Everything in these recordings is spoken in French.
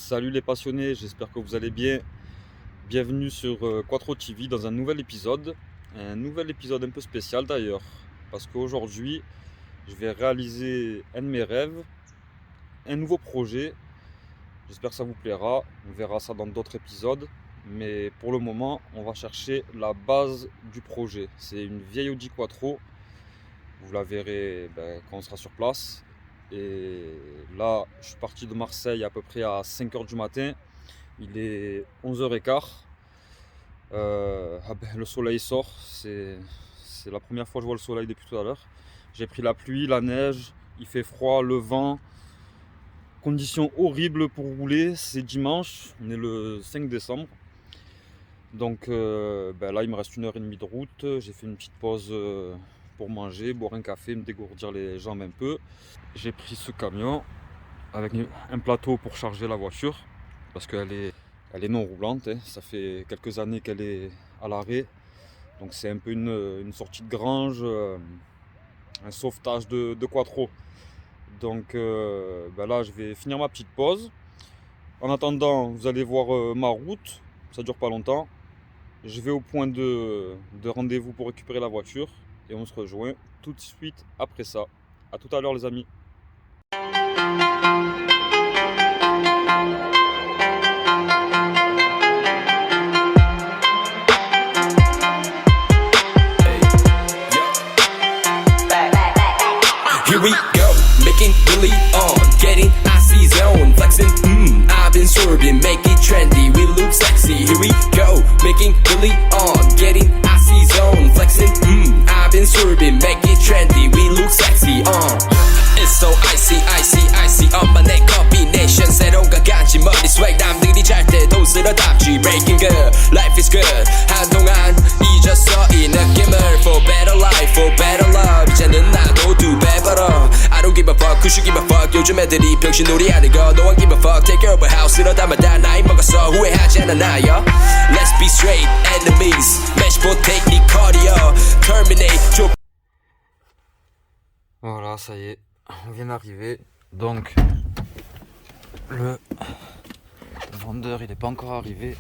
Salut les passionnés, j'espère que vous allez bien. Bienvenue sur Quattro TV dans un nouvel épisode un peu spécial d'ailleurs, parce qu'aujourd'hui je vais réaliser un de mes rêves, un nouveau projet. J'espère que ça vous plaira, on verra ça dans d'autres épisodes, mais pour le moment on va chercher la base du projet. C'est une vieille Audi Quattro, vous la verrez quand on sera sur place. Et là, je suis parti de Marseille à peu près à 5h du matin. Il est 11h15. Le soleil sort. C'est la première fois que je vois le soleil depuis tout à l'heure. J'ai pris la pluie, la neige, il fait froid, le vent. Conditions horribles pour rouler. C'est dimanche, on est le 5 décembre. Donc là, il me reste 1h30 de route. J'ai fait une petite pause pour manger, boire un café, me dégourdir les jambes un peu. J'ai pris ce camion avec un plateau pour charger la voiture parce qu'elle est non roulante, hein. Ça fait quelques années qu'elle est à l'arrêt, donc c'est un peu une sortie de grange, un sauvetage de Quattro. Donc là je vais finir ma petite pause. En attendant, vous allez voir ma route, ça dure pas longtemps. Je vais au point de rendez-vous pour récupérer la voiture et on se rejoint tout de suite après ça. A tout à l'heure les amis. Here we go, making really on, getting icy zone, flexing, I've been swerving, make it trendy, we look sexy. Here we go, making really on, getting icy zone, flexing, I've been swerving, make it trendy, we look sexy. It's so icy, icy, icy, 엄마네 combination, 새로운가 간지 머리 swag, 남들이 잘 때도 쓸어담지, breaking good, life is good, 한동안 잊었어 이 느낌을, for better life, for better love, 이제는 나도 두 배 벌어. I don't give a fuck, who should give a fuck, 요즘 애들이 병신놀이 하는 거, no one give a fuck, take care of a house, 쓸어담아다 나이 먹었어, 후회하지 않아 나요. Let's be straight, enemies, match for technique, cardio, terminate. Voilà, ça y est, on vient d'arriver. Donc, le vendeur il n'est pas encore arrivé,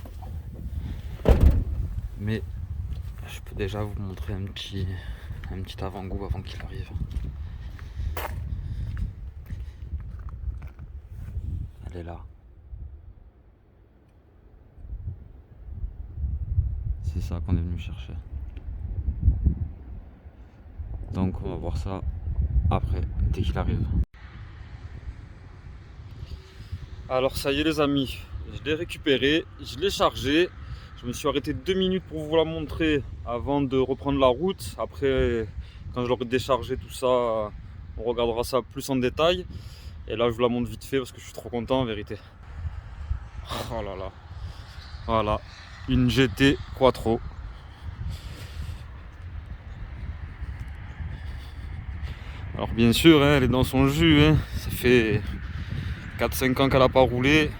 mais je peux déjà vous montrer un petit avant-goût avant qu'il arrive. Elle est là. C'est ça qu'on est venu chercher. Donc on va voir ça après, dès qu'il arrive. Alors ça y est les amis, je l'ai récupéré, je l'ai chargé. Je me suis arrêté 2 minutes pour vous la montrer avant de reprendre la route. Après, quand je l'aurai déchargé tout ça, on regardera ça plus en détail. Et là je vous la montre vite fait parce que je suis trop content en vérité. Oh là là. Voilà, une GT Quattro. Alors bien sûr, elle est dans son jus, hein. Ça fait 4-5 ans qu'elle n'a pas roulé,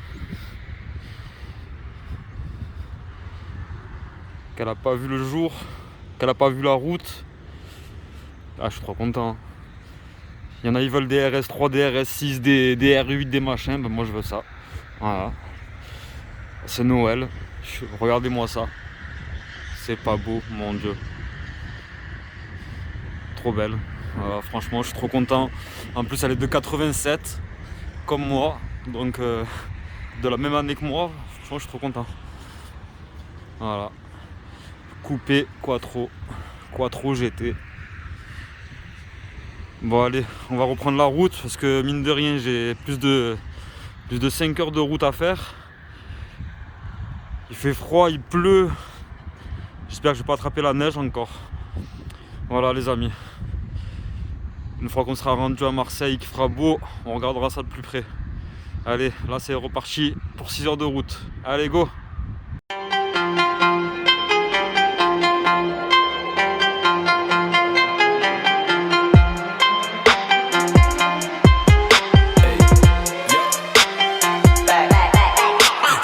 qu'elle n'a pas vu le jour, qu'elle n'a pas vu la route. Ah, je suis trop content. Il y en a, ils veulent des RS3, des RS6, des R8, des machins. Ben moi je veux ça. Voilà. C'est Noël. Regardez-moi ça. C'est pas beau, mon Dieu. Trop belle. Franchement, je suis trop content. En plus, elle est de 87, comme moi. Donc, de la même année que moi. Franchement, je suis trop content. Voilà. Coupé Quattro. Quattro GT. Bon, allez, on va reprendre la route. Parce que, mine de rien, j'ai plus de 5 heures de route à faire. Il fait froid, il pleut. J'espère que je vais pas attraper la neige encore. Voilà, les amis. Une fois qu'on sera rendu à Marseille, qu'il fera beau, on regardera ça de plus près. Allez, là c'est reparti pour 6 heures de route. Allez, go!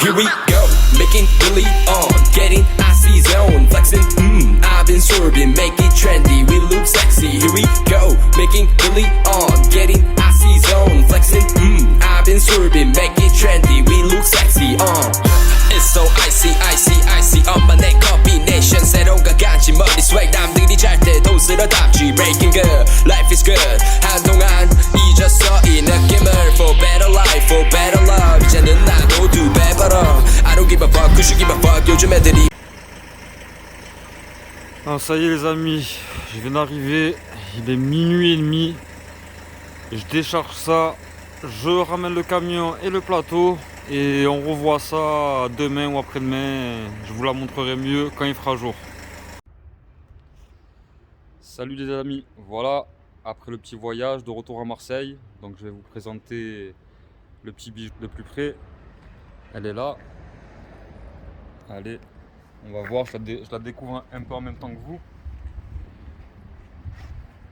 Here we go, making really on, getting icy zone, flexing, I've been swerving, make it trendy, we look sexy. Here we go, making really on, getting icy zone, flexing, I've been swerving, make it trendy, we look sexy. good, life is good. 한동안 잊었어 이 느낌을. For better life, for better love. 이제는 나도 두 배 벌어. I don't give a fuck, 'cause you give a fuck. 요즘 애들이. Ah, ça y est les amis, je viens d'arriver, il est minuit et demi, je décharge ça, je ramène le camion et le plateau et on revoit ça demain ou après-demain, je vous la montrerai mieux quand il fera jour. Salut les amis, voilà, après le petit voyage de retour à Marseille, donc je vais vous présenter le petit bijou de plus près, elle est là, allez. On va voir, je la découvre un peu en même temps que vous.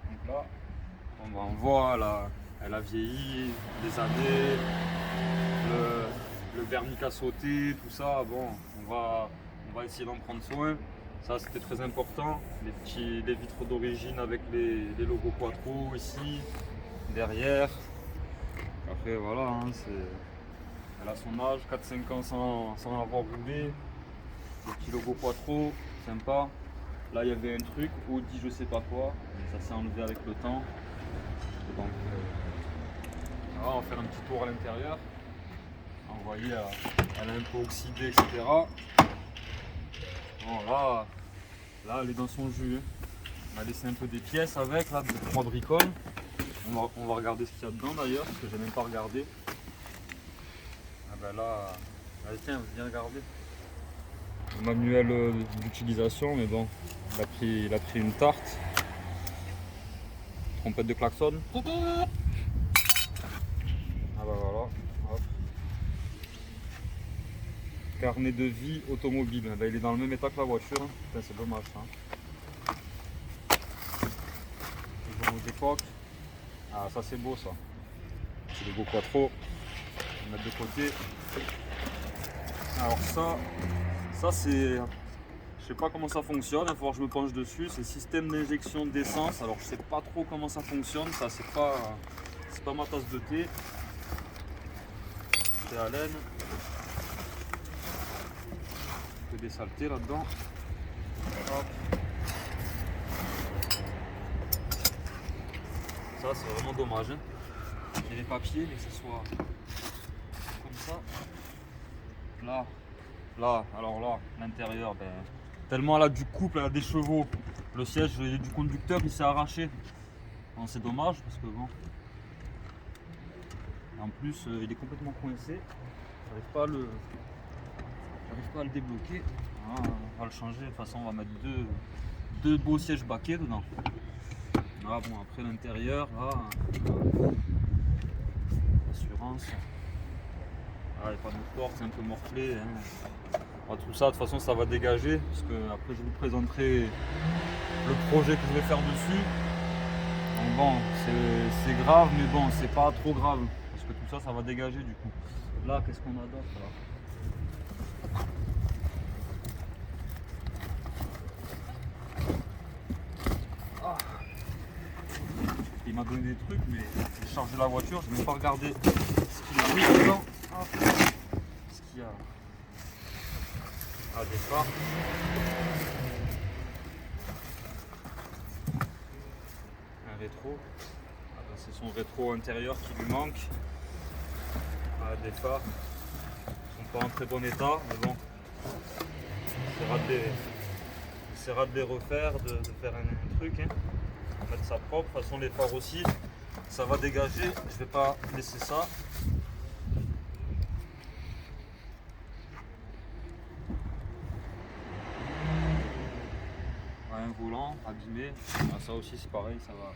Donc là, on voit, elle a vieilli, des années, le vernis qui a sauté, tout ça. Bon, on va essayer d'en prendre soin. Ça, c'était très important. Les vitres d'origine avec les logos Quattro ici, derrière. Après, voilà, hein, elle a son âge, 4-5 ans sans avoir roulé. Le petit logo Quattro, sympa. Là il y avait un truc, Audi je sais pas quoi, mais ça s'est enlevé avec le temps. Donc là, on va faire un petit tour à l'intérieur. Vous voyez, elle est un peu oxydée, etc. Bon, là elle est dans son jus. On a laissé un peu des pièces avec, là, 3 bricoles. On va regarder ce qu'il y a dedans d'ailleurs, parce que j'ai même pas regardé. Ah ben là, allez, tiens, viens regarder. Le manuel d'utilisation, mais bon, il a pris une tarte. Trompette de klaxon. Ah bah voilà. Hop. Carnet de vie automobile. Bah, il est dans le même état que la voiture. Putain, c'est dommage ça. Les journaux d'époque. Ah ça c'est beau ça. C'est le beau Quattro. On va mettre de côté. Alors ça c'est, je sais pas comment ça fonctionne, il va falloir que je me penche dessus. C'est système d'injection d'essence. Alors je sais pas trop comment ça fonctionne, ça c'est pas ma tasse de thé. C'est à laine. Que des saletés là-dedans. Ça c'est vraiment dommage. Hein. Il y a les papiers, mais que ce soit comme ça. Là, alors là, l'intérieur, ben, tellement elle a du couple, elle a des chevaux, le siège du conducteur il s'est arraché. Bon, c'est dommage parce que bon. En plus, il est complètement coincé. J'arrive pas à le débloquer. Ah, on va le changer. De toute façon, on va mettre deux beaux sièges baquets dedans. Ah bon, après l'intérieur, là, assurance. Ah, les panneaux de porte, c'est un peu morflé. Hein. Bon, tout ça, de toute façon, ça va dégager. Parce que après, je vous présenterai le projet que je vais faire dessus. Donc bon, c'est grave, mais bon, c'est pas trop grave. Parce que tout ça, ça va dégager du coup. Là, qu'est-ce qu'on a d'autre là? Ah. Il m'a donné des trucs, mais j'ai chargé la voiture, je n'ai même pas regardé ce qu'il a mis dedans. Ah. Ce qu'il y a. Ah, des phares. Un rétro. Ah, ben, c'est son rétro intérieur qui lui manque. Ah, des phares. Ils sont pas en très bon état, mais bon. On essaiera de les refaire, de faire un truc. Hein. Mettre ça propre. De toute façon, les phares aussi, ça va dégager. Je vais pas laisser ça. Un volant abîmé. Ah, ça aussi, c'est pareil, ça va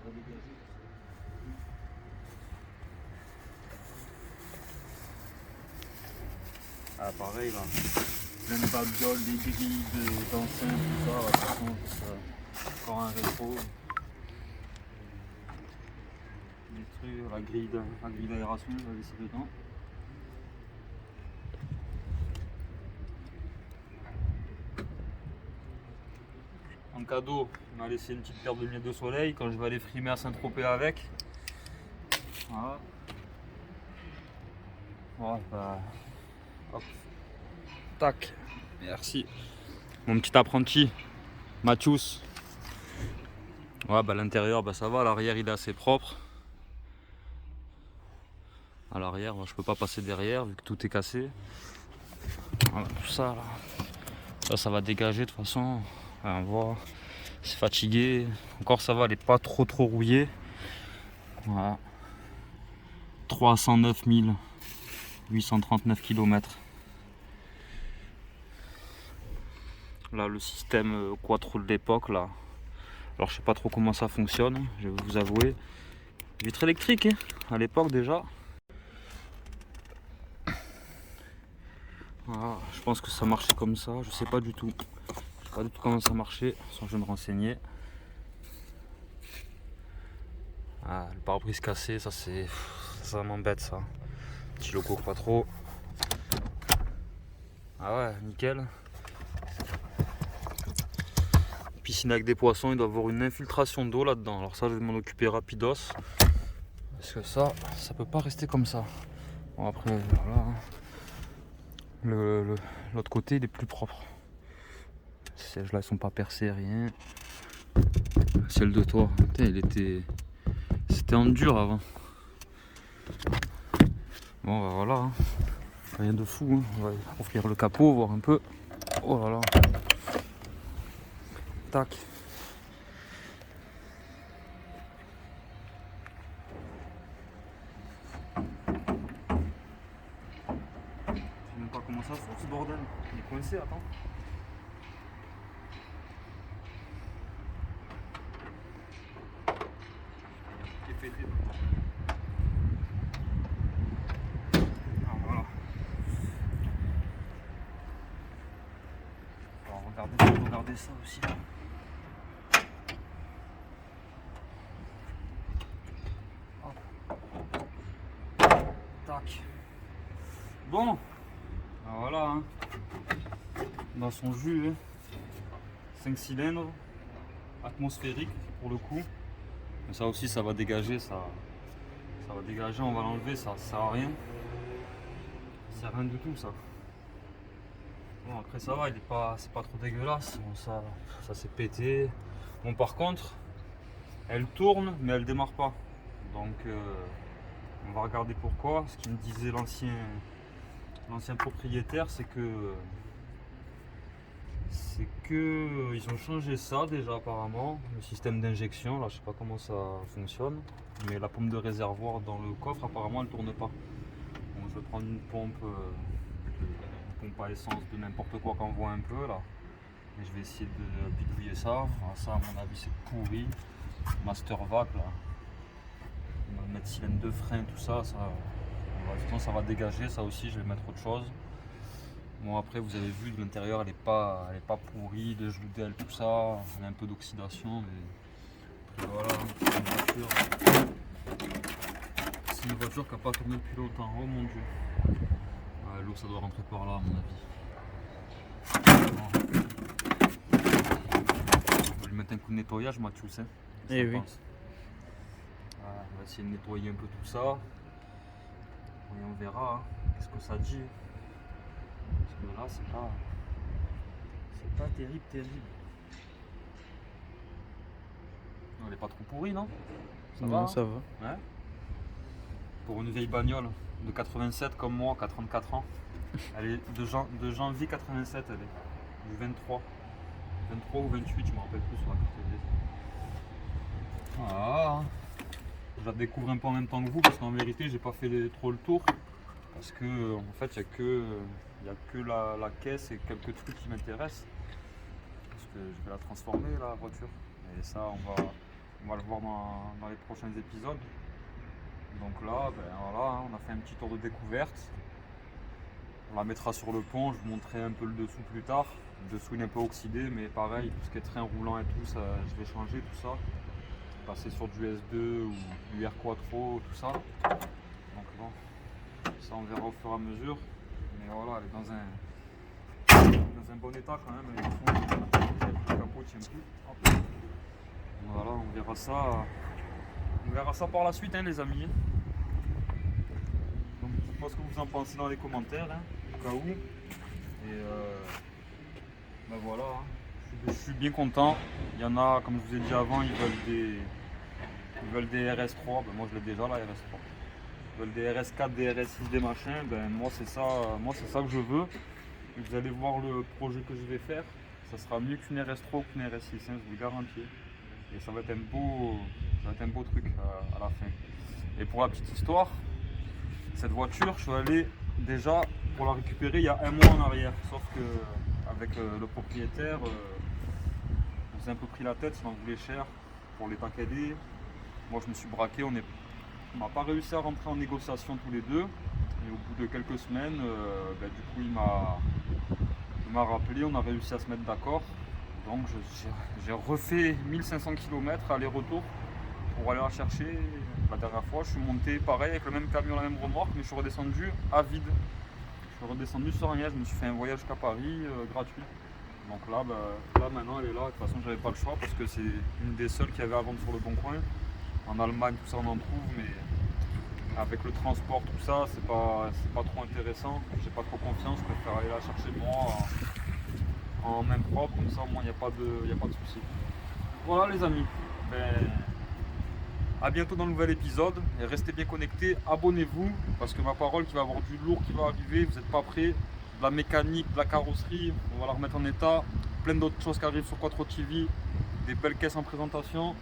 dégager. Ah, pareil là. Plein de babioles, des grilles d'enceintes, tout ça. De toute façon, c'est encore un rétro. Des trucs, la grille d'aération, je vais laisser dedans. En cadeau, on m'a laissé une petite paire de lunettes de soleil quand je vais aller frimer à Saint-Tropez avec. Voilà. Voilà, bah. Hop. Tac. Merci. Mon petit apprenti, Mathius. Ouais, bah l'intérieur, bah ça va, l'arrière il est assez propre. À l'arrière, moi, je peux pas passer derrière vu que tout est cassé. Voilà, tout ça là. Ça va dégager de toute façon. On voit, c'est fatigué. Encore ça va, elle est pas trop rouillée. Voilà. 309 839 km. Là le système Quattro de l'époque là. Alors je sais pas trop comment ça fonctionne, je vais vous avouer. Vitre électrique hein, à l'époque déjà. Voilà, je pense que ça marchait comme ça, je sais pas du tout. Je sais pas du tout comment ça marchait, sans je vais me renseigner. Ah, le pare-brise cassé, ça m'embête ça. Petit logo Quattro. Ah ouais, nickel. Piscine avec des poissons, il doit y avoir une infiltration d'eau là-dedans. Alors ça, je vais m'en occuper rapidos. Parce que ça peut pas rester comme ça. Bon après, voilà. L'autre côté, il est plus propre. Ces sièges-là, ils sont pas percés, rien. Celle de toi, c'était en dur avant. Bon, bah voilà. Hein. Rien de fou. Hein. On va ouvrir le capot, voir un peu. Oh là là. Tac. Je sais même pas comment ça se fait ce bordel. Il est coincé, attends. Il est pété. Ah voilà. Alors regardez ça aussi. Tac. Bon, alors voilà, hein. Dans son jus, hein. 5 cylindres, atmosphérique pour le coup. Mais ça aussi, ça va dégager, ça va dégager, on va l'enlever, ça sert à rien. Ça sert à rien du tout ça. Bon après ça va, c'est pas trop dégueulasse. Bon, ça s'est pété. Bon par contre, elle tourne mais elle démarre pas. Donc on va regarder pourquoi. Ce qu'il me disait l'ancien propriétaire, c'est que ils ont changé ça déjà apparemment, le système d'injection. Là je sais pas comment ça fonctionne, mais la pompe de réservoir dans le coffre apparemment elle tourne pas. Donc je vais prendre une pompe à essence de n'importe quoi qu'on voit un peu là, et je vais essayer de bidouiller ça. Alors ça à mon avis c'est pourri. Master Vac là, on va mettre cylindre de frein, tout ça, ça va dégager. Ça aussi je vais mettre autre chose. Bon après vous avez vu de l'intérieur elle est pas pourrie, les genoux d'aile tout ça, il y a un peu d'oxydation, mais après, voilà, c'est une voiture qui n'a pas tourné depuis longtemps. Oh mon dieu, ouais, l'eau ça doit rentrer par là à mon avis. Bon. On va lui mettre un coup de nettoyage Mathieu, hein. Eh oui. Ouais, on va essayer de nettoyer un peu tout ça et on verra hein, qu'est-ce que ça dit. Parce que là, c'est pas terrible. Elle est pas trop pourrie, non? Ça Non, va, ça va. Ouais. Pour une vieille bagnole de 87 comme moi, qui a 34 ans. Elle est de janvier 87, elle est. Du 23 ou 28, je me rappelle plus sur la carte grise. Voilà. Je la découvre un peu en même temps que vous, parce qu'en vérité, j'ai pas fait trop le tour. Parce que en fait, il n'y a que la caisse et quelques trucs qui m'intéressent. Parce que je vais la transformer la voiture. Et ça on va le voir dans les prochains épisodes. Donc là, ben voilà, on a fait un petit tour de découverte. On la mettra sur le pont, je vous montrerai un peu le dessous plus tard. Le dessous il est un peu oxydé, mais pareil, tout ce qui est train roulant et tout, ça, je vais changer tout ça. Passer sur du S2 ou du R Quattro, tout ça. Donc bon, ça on verra au fur et à mesure. Mais voilà, elle est dans un bon état quand même. Le capot tient plus. Hop. Voilà, on verra ça par la suite, hein, les amis. Donc, je sais pas ce que vous en pensez dans les commentaires, hein, au cas où. Et ben voilà, hein. je suis bien content. Il y en a, comme je vous ai dit avant, ils veulent des RS3, ben moi je l'ai déjà la RS3. Ils veulent des RS4, des RS6, des machins, ben moi c'est ça que je veux. Et vous allez voir le projet que je vais faire, ça sera mieux qu'une RS3 ou qu'une RS6, hein, je vous le garantis. Et ça va être un beau truc à la fin. Et pour la petite histoire, cette voiture, je suis allé déjà pour la récupérer il y a un mois en arrière. Sauf que avec le propriétaire, on s'est un peu pris la tête, il en voulait cher pour les tacadés. Moi je me suis braqué, on n'a pas réussi à rentrer en négociation tous les deux. Et au bout de quelques semaines, du coup il m'a rappelé, on a réussi à se mettre d'accord. Donc j'ai refait 1500 km aller-retour pour aller la chercher. La dernière fois, je suis monté pareil avec le même camion, la même remorque, mais je suis redescendu à vide. Je suis redescendu sans rien, je me suis fait un voyage jusqu'à Paris gratuit. Donc là, maintenant elle est là. De toute façon, j'avais pas le choix parce que c'est une des seules qu'il y avait à vendre sur le Bon Coin. En Allemagne, tout ça on en trouve, mais avec le transport, tout ça, c'est pas trop intéressant. J'ai pas trop confiance, je préfère aller la chercher moi en main propre, comme ça au moins il n'y a pas de souci. Voilà les amis. A bientôt dans le nouvel épisode et restez bien connectés, abonnez-vous parce que ma parole qu'il va y avoir du lourd qui va arriver, vous n'êtes pas prêts, de la mécanique, de la carrosserie, on va la remettre en état, plein d'autres choses qui arrivent sur Quattro TV, des belles caisses en présentation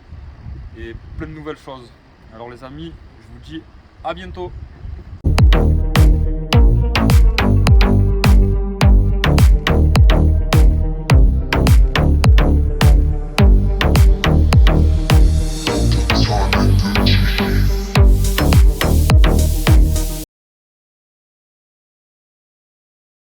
et plein de nouvelles choses. Alors les amis, je vous dis à bientôt.